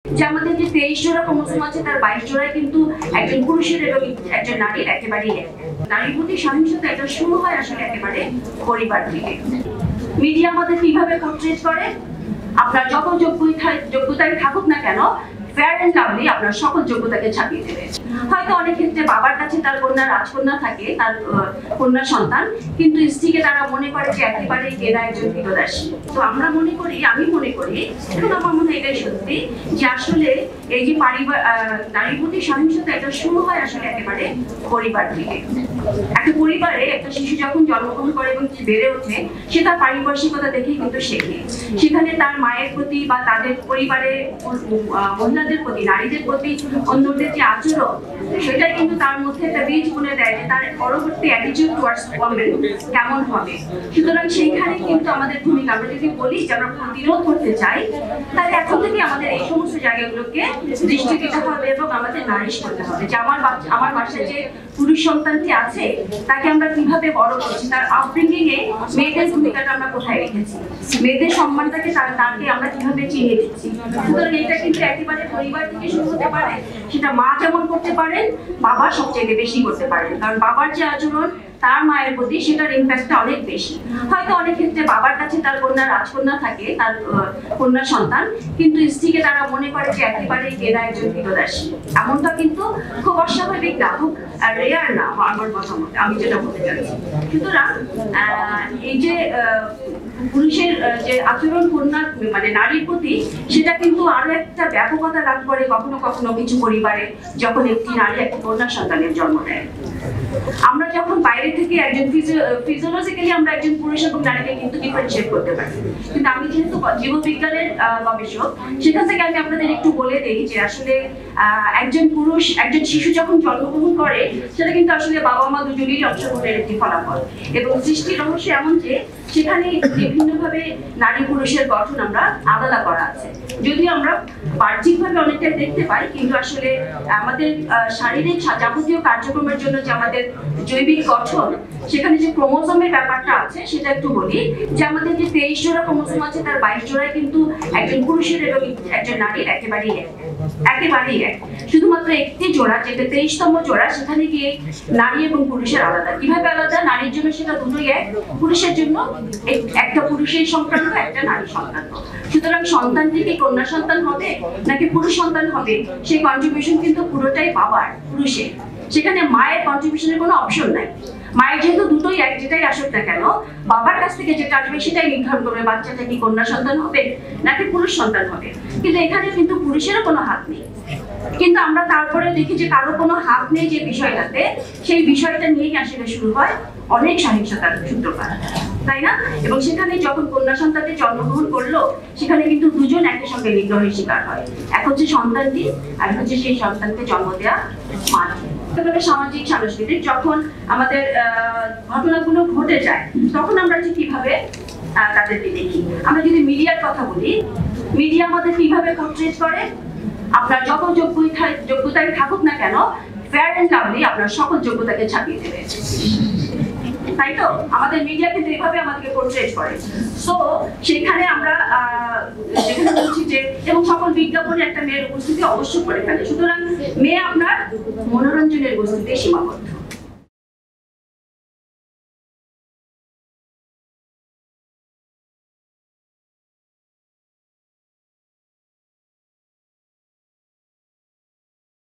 যে আমাদের যে 23 জোড়া ক্রোমোসোম আছে তার 22 জোড়ায় কিন্তু একজন পুরুষের এবং একজন নারীর একেবারেই এক। নারীর প্রতি সহিংসতা এটা শুরু হয় আসলে একেবারে পরিবার থেকে। মিডিয়া আমাদের কিভাবে পোর্ট্রেট করে, আপনার যত যোগ্যতায় থাকুক না কেন ফেয়ার এন্ড লাভলি আপনার সকল যোগ্যতাকে ছাপিয়ে দেবে। হয়তো অনেক ক্ষেত্রে বাবার কাছে তার কন্যা রাজকন্যা থাকে, তার কন্যা সন্তান, কিন্তু স্ত্রীকে তারা মনে করে যে একেবারে এরা একজন বিপদাসী। তো আমরা মনে করি, আমি মনে করি, এবং আমার মনে হয় এটাই সত্যি, যে আসলে এই যে নারীর প্রতি সহিংসতা এটা শুরু হয় আসলে একেবারে পরিবার থেকে। একটা পরিবারে একটা শিশু যখন জন্মগ্রহণ করে এবং বেড়ে ওঠে, সে তার পারিপার্শ্বিকতা দেখেই কিন্তু শেখে। সেখানে তার মায়ের প্রতি বা তাদের পরিবারে মহিলাদের প্রতি, নারীদের প্রতি অন্যদের যে আচরণ, সেটাই কিন্তু তার মধ্যে একটা বীজ বুনে দেয় যে তার পরবর্তী অ্যাটিটিউড টুয়ার্ডস ওয়ামেন কেমন হবে। সুতরাং সেইখানে কিন্তু আমাদের ভূমিকা, আমরা যদি বলি যে আমরা প্রতিরোধ করতে চাই, তাহলে এখন থেকে আমাদের এই সমস্ত জায়গাগুলোকে দৃষ্টি দিতে হবে এবং আমাদের নারিশ করতে হবে যে আমার বাসায় যে পুরুষ সন্তানটি আছে তাকে আমরা কিভাবে বড় করছি, তার আপব্রিঙ্গিং এ মেয়েদের ভূমিকাটা আমরা কোথায় রেখেছি, মেয়েদের সম্মানটাকে তাকে আমরা কিভাবে চিনিয়ে দিচ্ছি। সুতরাং এটা কিন্তু একেবারে পরিবার থেকে শুরু হতে পারে। সেটা মা যেমন করতে পারেন, বাবা সবচেয়ে বেশি করতে পারেন, কারণ বাবার যে আচরণ তার মায়ের প্রতি সেটার ইম্প্যাক্টটা অনেক বেশি। হয়তো অনেক ক্ষেত্রে বাবার কাছে তার কন্যা রাজকন্যা থাকে, তার কন্যা সন্তান, কিন্তু স্ত্রীকে তারা মনে করে যে একেবারে এরা একজন বিপদাসী। এমনটা কিন্তু খুব অস্বাভাবিক না, খুব রেয়ার না আমার মতামত, আমি যেটা বলতে চাচ্ছি। সুতরাং এই যে পুরুষের যে আচরণ কন্যা মানে নারীর প্রতি, সেটা কিন্তু আরো একটা ব্যাপকতা লাভ করে কখনো কখনো কিছু পরিবারে, যখন একটি নারী একটা কন্যা সন্তানের জন্ম দেয়। আমরা যখন বাইরে থেকে একজন ফিজিওলজিক্যালি আমরা একজন পুরুষ এবং নারীকে কিন্তু ডিফারেন্সিয়েট করতে পারি, কিন্তু আমি যেহেতু জীববিজ্ঞানের গবেষক, সেখান থেকে আমি আপনাদের একটু বলে দেই যে আসলে একজন পুরুষ, একজন শিশু যখন জন্মগ্রহণ করে, সেটা কিন্তু আসলে বাবা মা দুজনেরই অংশগ্রহণের একটি ফলাফল। এবং সৃষ্টির রহস্য এমন যে সেখানে বিভিন্নভাবে নারী পুরুষের গঠন আমরা আলাদা করা আছে। যদিও আমরা বাহ্যিকভাবে অনেকটাই দেখতে পাই, কিন্তু আসলে আমাদের শারীরিক যাবতীয় কার্যক্রমের জন্য যে আমাদের জৈবিক গঠন, সেখানে যে ক্রোমোসোমের ব্যাপারটা আছে সেটা একটু বলি। যে আমাদের যে 23 জোড়া ক্রোমোসোম আছে তার 22 জোড়ায় কিন্তু একজন পুরুষের এবং একজন নারীর একেবারেই এক। শুধুমাত্র একটি জোড়া, যেটা 23তম জোড়া, সেখানে গিয়ে নারী এবং পুরুষের আলাদা। কিভাবে আলাদা? নারীর জন্য সেটা দুটোই এক, পুরুষের জন্য একটা পুরুষের সংক্রান্ত, একটা নারী সংক্রান্ত। সুতরাং সন্তানটি কি কন্যা সন্তান হবে নাকি পুরুষ সন্তান হবে, সেই কন্ট্রিবিউশন কিন্তু পুরোটাই বাবার, পুরুষের। সেখানে মায়ের কন্ট্রিবিউশনের কোনো অপশন নাই। মায়ের যেহেতু দুটোই এক, যেটাই আসুক না কেন, বাবার কাছ থেকে যেটা আসবে সেটাই নির্ধারণ করবে বাচ্চাটা কি কন্যা সন্তান হবে নাকি পুরুষ সন্তান হবে। কিন্তু এখানে কিন্তু পুরুষেরও কোনো হাত নেই। কিন্তু আমরা তারপরে দেখি যে কারো কোনো হাত নেই যে বিষয়টাতে, সেই বিষয়টা নিয়েই আসলে শুরু হয় অনেক সহিংসতার সূত্রপাত, তাই না? এবং সেখানে যখন কন্যা সন্তানটি জন্মগ্রহণ করলো, সেখানে কিন্তু দুজন একই সঙ্গে নিগ্রহের শিকার হয়। এক হচ্ছে সন্তানটি, আর হচ্ছে সেই সন্তানকে জন্ম দেওয়া মা। সামাজিক সাংস্কৃতিক যখন আমাদের ঘটনাগুলো ঘটে যায়, তখন আমরা ঠিক কিভাবে তাদেরকে দেখি। আমরা যদি মিডিয়ার কথা বলি, মিডিয়া আমাদের কিভাবে পোর্ট্রেট করে, আপনার যত যোগ্যতায় থাকুক না কেন ফেয়ার এন্ড লাভলি আপনার সকল যোগ্যতাকে ছাপিয়ে দেবে, তাই তো? আমাদের মিডিয়া কিন্তু এইভাবে আমাদেরকে পোর্ট্রেট করে। সো সেখানে আমরা যেখানে বলছি যে, এবং সকল বিজ্ঞাপনে একটা মেয়ের উপস্থিতি অবশ্যই করে ফেলে। সুতরাং মেয়ে আপনার মনোরঞ্জনের বস্তুতে সীমাবদ্ধ।